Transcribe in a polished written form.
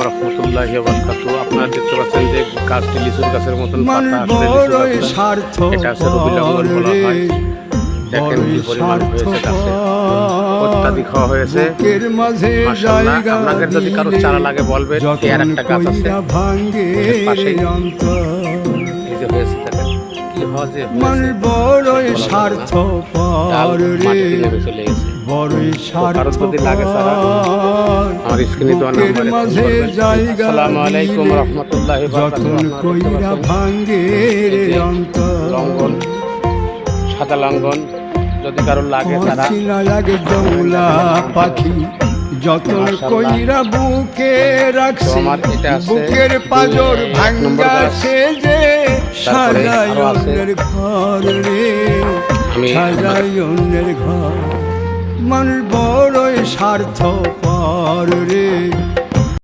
রাহমাতুল্লাহি ওয়া বারাকাতুহু। আপনারা দেখতে পাচ্ছেন যে গাছটি লিচুর গাছের মতন পাতা আসলে এটা হচ্ছে রবি লঙ্ঘন বলা হয়। দেখেন কি পরিমাণ হয়েছে গাছে, অত্যাধিক খাওয়া হয়েছে মাশাআল্লাহ। আপনাদের যদি কারো চারা লাগে বলবেন, এর একটা গাছ আছে পাশেই, এই যে হয়েছে দেখেন কি হয়েছে, বড়ই স্বার্থপর রে, বড়ই স্বার্থপর। আমার স্ক্রিনে দেওয়া নাম্বারে ফোন করবেন। আসসালামু আলাইকুম ওয়া রাহমাতুল্লাহি ওয়া বারাকাতুহু। যতন কইরা ভাঙ্গে রে অন্তর, লঙ্ঘন, সাদা লঙ্ঘন যদি কারো লাগে তারা চিনা লাগে জংলা পাখি, যতন কইরা বুকে রাখছি, বুকের পাজর ভাঙ্গা সে যে সাজাই অন্যের ঘর রে, সাজাই অন্যের ঘর। মানুষ বড়ই স্বার্থপর রে।